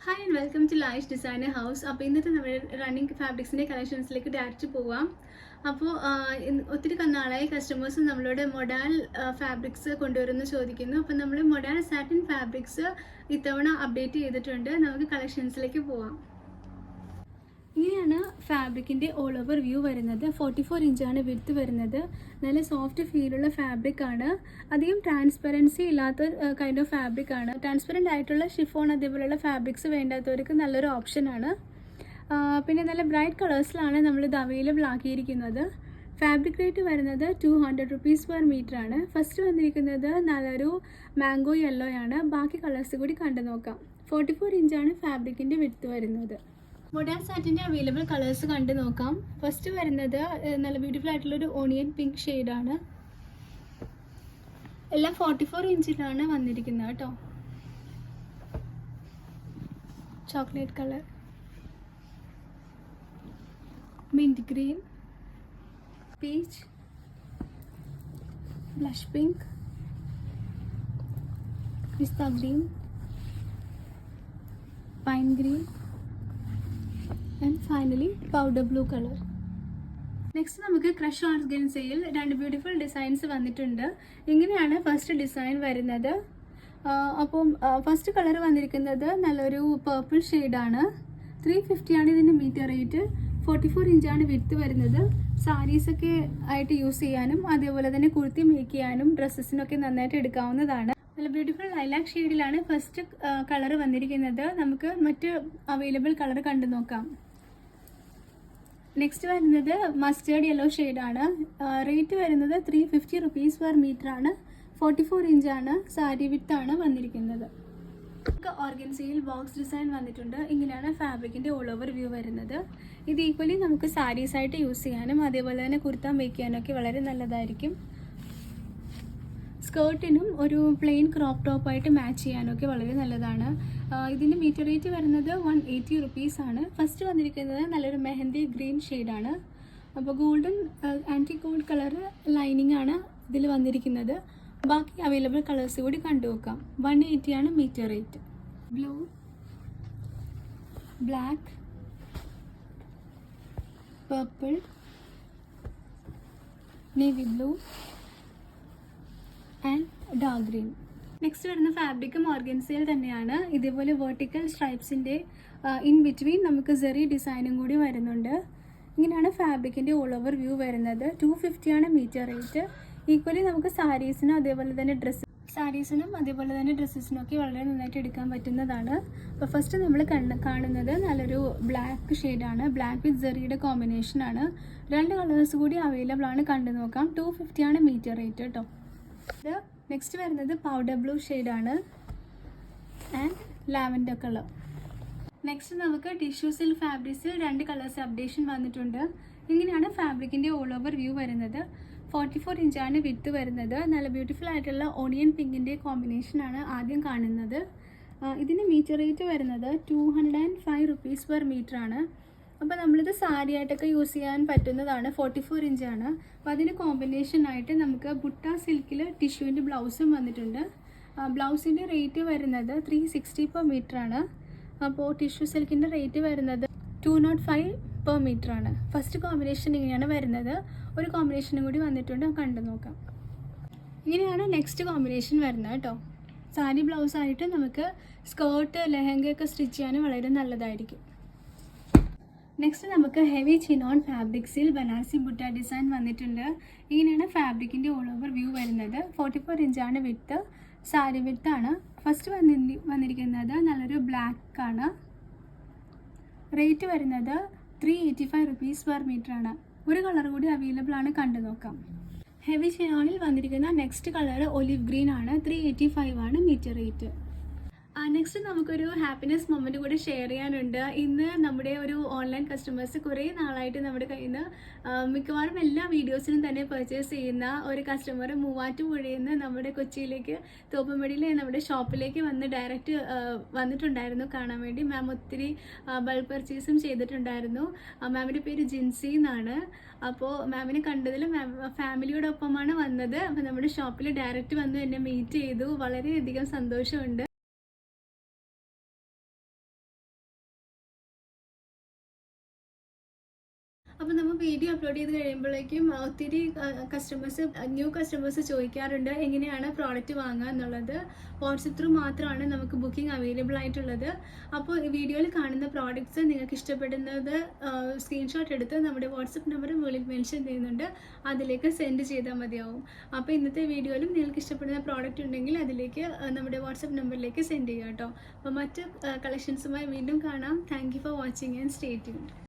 Hi and welcome to Laish designer house. അപ്പോൾ ഇന്നത്തെ നമ്മുടെ റണ്ണിങ് ഫാബ്രിക്സിൻ്റെ കളക്ഷൻസിലേക്ക് ഡയറക്റ്റ് പോവാം. അപ്പോൾ ഒത്തിരി നാളായി കസ്റ്റമേഴ്സ് നമ്മളോട് മൊഡാൽ ഫാബ്രിക്സ് കൊണ്ടുവരുമെന്ന് ചോദിക്കുന്നു. അപ്പോൾ നമ്മൾ മൊഡാൽ സാറ്റിൻ ഫാബ്രിക്സ് ഇത്തവണ അപ്ഡേറ്റ് ചെയ്തിട്ടുണ്ട്. നമുക്ക് കളക്ഷൻസിലേക്ക് പോവാം. ഇങ്ങനെയാണ് ഫാബ്രിക്കിൻ്റെ ഓൾ ഓവർ വ്യൂ വരുന്നത്. 44 ഇഞ്ചാണ് വിഡ്ത്ത് വരുന്നത്. നല്ല സോഫ്റ്റ് ഫീലുള്ള ഫാബ്രിക് ആണ്. അധികം ട്രാൻസ്പെറൻസി ഇല്ലാത്ത കൈൻഡ് ഓഫ് ഫാബ്രിക് ആണ്. ട്രാൻസ്പെറൻ്റ് ആയിട്ടുള്ള ഷിഫോൺ അതേപോലെയുള്ള ഫാബ്രിക്സ് വേണ്ടാത്തവർക്ക് നല്ലൊരു ഓപ്ഷനാണ്. പിന്നെ നല്ല ബ്രൈറ്റ് കളേഴ്സിലാണ് നമ്മളിത് അവൈലബിൾ ആക്കിയിരിക്കുന്നത്. ഫാബ്രിക് റേറ്റ് വരുന്നത് 200 റുപ്പീസ് പെർ മീറ്റർ ആണ്. ഫസ്റ്റ് വന്നിരിക്കുന്നത് നല്ലൊരു മാംഗോ യെല്ലോ ആണ്. ബാക്കി കളേഴ്സ് കൂടി കണ്ടു നോക്കാം. 44 ഇഞ്ചാണ് ഫാബ്രിക്കിൻ്റെ വിഡ്ത്ത് വരുന്നത്. മൊഡാൽ സാറ്റിൻ്റെ അവൈലബിൾ കളേഴ്സ് കണ്ടു നോക്കാം. ഫസ്റ്റ് വരുന്നത് നല്ല ബ്യൂട്ടിഫുൾ ആയിട്ടുള്ളൊരു ഓണിയൻ പിങ്ക് ഷെയ്ഡാണ്. എല്ലാം 44 ഇഞ്ചിലാണ് വന്നിരിക്കുന്നത് കേട്ടോ. Chocolate colour, mint green, peach, blush pink, pista green, pine green and finally powder blue colour. Next നമുക്ക് ക്രഷ് ഓർഗൻസയിൽ രണ്ട് ബ്യൂട്ടിഫുൾ ഡിസൈൻസ് വന്നിട്ടുണ്ട്. ഇങ്ങനെയാണ് ഫസ്റ്റ് ഡിസൈൻ വരുന്നത്. അപ്പം ഫസ്റ്റ് കളർ വന്നിരിക്കുന്നത് നല്ലൊരു പർപ്പിൾ ഷെയ്ഡാണ്. 350 ആണ് ഇതിൻ്റെ മീറ്റർ റേറ്റ്. 44 ഇഞ്ചാണ് വിഡ്ത്ത് വരുന്നത്. സാരീസൊക്കെ ആയിട്ട് യൂസ് ചെയ്യാനും അതേപോലെ തന്നെ കുർത്തി മേക്ക് ചെയ്യാനും ഡ്രസ്സസിനൊക്കെ നന്നായിട്ട് എടുക്കാവുന്നതാണ്. നല്ല ബ്യൂട്ടിഫുൾ ലൈലാക്ക് ഷെയ്ഡിലാണ് ഫസ്റ്റ് കളർ വന്നിരിക്കുന്നത്. നമുക്ക് മറ്റ് അവൈലബിൾ കളർ കണ്ടു നോക്കാം. നെക്സ്റ്റ് വരുന്നത് മസ്റ്റേർഡ് യെല്ലോ ഷെയ്ഡാണ്. റേറ്റ് വരുന്നത് 350 റുപ്പീസ് പെർ മീറ്റർ ആണ്. 44 ഇഞ്ചാണ് സാരി വിഡ്ത്താണ് വന്നിരിക്കുന്നത്. നമുക്ക് ഓർഗൻസയിൽ ബോക്സ് ഡിസൈൻ വന്നിട്ടുണ്ട്. ഇങ്ങനെയാണ് ഫാബ്രിക്കിൻ്റെ ഓൾ ഓവർ വ്യൂ വരുന്നത്. ഇത് ഈക്വലി നമുക്ക് സാരീസായിട്ട് യൂസ് ചെയ്യാനും അതേപോലെ തന്നെ കുർത്ത മേക്ക് ചെയ്യാനൊക്കെ വളരെ നല്ലതായിരിക്കും. സ്കേർട്ടിനും ഒരു പ്ലെയിൻ ക്രോപ്പ് ടോപ്പായിട്ട് മാച്ച് ചെയ്യാനൊക്കെ വളരെ നല്ലതാണ്. ഇതിൻ്റെ മീറ്റർ റേറ്റ് വരുന്നത് 180 റുപ്പീസ് ആണ്. ഫസ്റ്റ് വന്നിരിക്കുന്നത് നല്ലൊരു മെഹന്തി ഗ്രീൻ ഷെയ്ഡാണ്. അപ്പോൾ golden antique gold colour lining ആണ് ഇതിൽ വന്നിരിക്കുന്നത്. ബാക്കി അവൈലബിൾ കളേഴ്സ് കൂടി കണ്ടുനോക്കാം. 180 ആണ് metre rate. Blue, black, purple, navy blue and dark green. Next വരുന്ന ഫാബ്രിക്കും ഓർഗൻസയിൽ തന്നെയാണ്. ഇതേപോലെ വെർട്ടിക്കൽ സ്ട്രൈപ്സിൻ്റെ ഇൻ ബിറ്റ്വീൻ നമുക്ക് സെറി ഡിസൈനും കൂടി വരുന്നുണ്ട്. ഇങ്ങനെയാണ് ഫാബ്രിക്കിൻ്റെ ഓൾ ഓവർ വ്യൂ വരുന്നത്. 250 ആണ് മീറ്റർ റേറ്റ്. ഈക്വലി നമുക്ക് സാരീസിനും അതേപോലെ തന്നെ ഡ്രസ്സസിനൊക്കെ വളരെ നന്നായിട്ട് എടുക്കാൻ പറ്റുന്നതാണ്. അപ്പോൾ ഫസ്റ്റ് നമ്മൾ കാണുന്നത് നല്ലൊരു ബ്ലാക്ക് ഷെയ്ഡാണ്. ബ്ലാക്ക് വിത്ത് സെറിയുടെ കോമ്പിനേഷനാണ്. രണ്ട് കളേഴ്സ് കൂടി അവൈലബിൾ ആണ്. കണ്ടു നോക്കാം. 250 ആണ് മീറ്റർ റേറ്റ് കേട്ടോ. നെക്സ്റ്റ് വരുന്നത് പൗഡർ ബ്ലൂ ഷെയ്ഡാണ് ആൻഡ് ലാവൻഡർ കളർ. നെക്സ്റ്റ് നമുക്ക് ടിഷ്യൂ സിൽക്ക് ഫാബ്രിക്സിൽ രണ്ട് കളേഴ്സ് അപ്ഡേഷൻ വന്നിട്ടുണ്ട്. ഇങ്ങനെയാണ് ഫാബ്രിക്കിൻ്റെ ഓൾ ഓവർ വ്യൂ വരുന്നത്. 44 ഇഞ്ചാണ് വിഡ്ത്ത് വരുന്നത്. നല്ല ബ്യൂട്ടിഫുൾ ആയിട്ടുള്ള ഓണിയൻ പിങ്കിൻ്റെ കോമ്പിനേഷനാണ് ആദ്യം കാണുന്നത്. ഇതിന് മീറ്റർ റേറ്റ് വരുന്നത് 205 റുപ്പീസ് പെർ മീറ്റർ ആണ്. അപ്പോൾ നമ്മളിത് സാരി ആയിട്ടൊക്കെ യൂസ് ചെയ്യാൻ പറ്റുന്നതാണ്. 44 ഇഞ്ചാണ്. അപ്പോൾ അതിന് കോമ്പിനേഷനായിട്ട് നമുക്ക് ബുട്ട സിൽക്കിൽ ടിഷ്യൂവിൻ്റെ ബ്ലൗസും വന്നിട്ടുണ്ട്. ബ്ലൗസിൻ്റെ റേറ്റ് വരുന്നത് 360 പെർ മീറ്റർ ആണ്. അപ്പോൾ ടിഷ്യൂ സിൽക്കിൻ്റെ റേറ്റ് വരുന്നത് 205 പെർ മീറ്റർ ആണ്. ഫസ്റ്റ് കോമ്പിനേഷൻ ഇങ്ങനെയാണ് വരുന്നത്. ഒരു കോമ്പിനേഷനും കൂടി വന്നിട്ടുണ്ട്, കണ്ടു നോക്കാം. ഇങ്ങനെയാണ് നെക്സ്റ്റ് കോമ്പിനേഷൻ വരുന്നത് കേട്ടോ. സാരി ബ്ലൗസായിട്ട് നമുക്ക് സ്കേർട്ട് ലെഹങ്കയൊക്കെ സ്റ്റിച്ച് ചെയ്യാനും വളരെ നല്ലതായിരിക്കും. നെക്സ്റ്റ് നമുക്ക് ഹെവി ചിനോൺ ഫാബ്രിക്സിൽ ബനാറസി ബുട്ട ഡിസൈൻ വന്നിട്ടുണ്ട്. ഇങ്ങനെയാണ് ഫാബ്രിക്കിൻ്റെ ഓൾ ഓവർ വ്യൂ വരുന്നത്. 44 ഇഞ്ചാണ് വിഡ്ത്ത്. സാരി വിഡ്ത്താണ്. ഫസ്റ്റ് വന്നിരിക്കുന്നത് നല്ലൊരു ബ്ലാക്ക് ആണ്. റേറ്റ് വരുന്നത് 385 റുപ്പീസ് പെർ മീറ്റർ ആണ്. ഒരു കളർ കൂടി അവൈലബിൾ ആണ്, കണ്ടു നോക്കാം. ഹെവി ചിനോണിൽ വന്നിരിക്കുന്ന നെക്സ്റ്റ് കളർ ഒലിവ് ഗ്രീൻ ആണ്. 385 ആണ് മീറ്റർ റേറ്റ്. നെക്സ്റ്റ് നമുക്കൊരു ഹാപ്പിനെസ് മൊമെൻറ്റ് കൂടി ഷെയർ ചെയ്യാനുണ്ട്. ഇന്ന് നമ്മുടെ ഒരു ഓൺലൈൻ കസ്റ്റമേഴ്സ് കുറേ നാളായിട്ട് നമ്മുടെ കയ്യിൽ നിന്ന് മിക്കവാറും എല്ലാ വീഡിയോസിനും തന്നെ പർച്ചേസ് ചെയ്യുന്ന ഒരു കസ്റ്റമർ മൂവാറ്റുപുഴയിൽ നിന്ന് നമ്മുടെ കൊച്ചിയിലേക്ക് തോപ്പുംപടിയിലെ നമ്മുടെ ഷോപ്പിലേക്ക് ഡയറക്റ്റ് വന്നിട്ടുണ്ടായിരുന്നു കാണാൻ വേണ്ടി. മാം ഒത്തിരി ബൾക്ക് പർച്ചേസും ചെയ്തിട്ടുണ്ടായിരുന്നു. മാമിൻ്റെ പേര് ജിൻസി എന്നാണ്. അപ്പോൾ മാമിനെ കണ്ടതിൽ ഫാമിലിയോടൊപ്പമാണ് വന്നത്. അപ്പോൾ നമ്മുടെ ഷോപ്പിൽ ഡയറക്റ്റ് വന്ന് എന്നെ മീറ്റ് ചെയ്തു. വളരെയധികം സന്തോഷമുണ്ട്. അപ്പോൾ നമ്മൾ വീഡിയോ അപ്ലോഡ് ചെയ്ത് കഴിയുമ്പോഴേക്കും ഒത്തിരി ന്യൂ കസ്റ്റമേഴ്സ് ചോദിക്കാറുണ്ട് എങ്ങനെയാണ് പ്രോഡക്റ്റ് വാങ്ങുക എന്നുള്ളത്. വാട്സപ്പ് ത്രൂ മാത്രമാണ് നമുക്ക് ബുക്കിംഗ് അവൈലബിൾ ആയിട്ടുള്ളത്. അപ്പോൾ ഈ വീഡിയോയിൽ കാണുന്ന പ്രോഡക്റ്റ്സ് നിങ്ങൾക്ക് ഇഷ്ടപ്പെടുന്നത് സ്ക്രീൻഷോട്ട് എടുത്ത് നമ്മുടെ വാട്സപ്പ് നമ്പർ മുകളിൽ മെൻഷൻ ചെയ്യുന്നുണ്ട്, അതിലേക്ക് സെൻഡ് ചെയ്താൽ മതിയാവും. അപ്പോൾ ഇന്നത്തെ വീഡിയോയിലും നിങ്ങൾക്ക് ഇഷ്ടപ്പെടുന്ന പ്രോഡക്റ്റ് ഉണ്ടെങ്കിൽ അതിലേക്ക് നമ്മുടെ വാട്സപ്പ് നമ്പറിലേക്ക് സെൻഡ് ചെയ്യുക കേട്ടോ. അപ്പോൾ മറ്റ് കളക്ഷൻസുമായി വീണ്ടും കാണാം. Thank you for watching and stay tuned.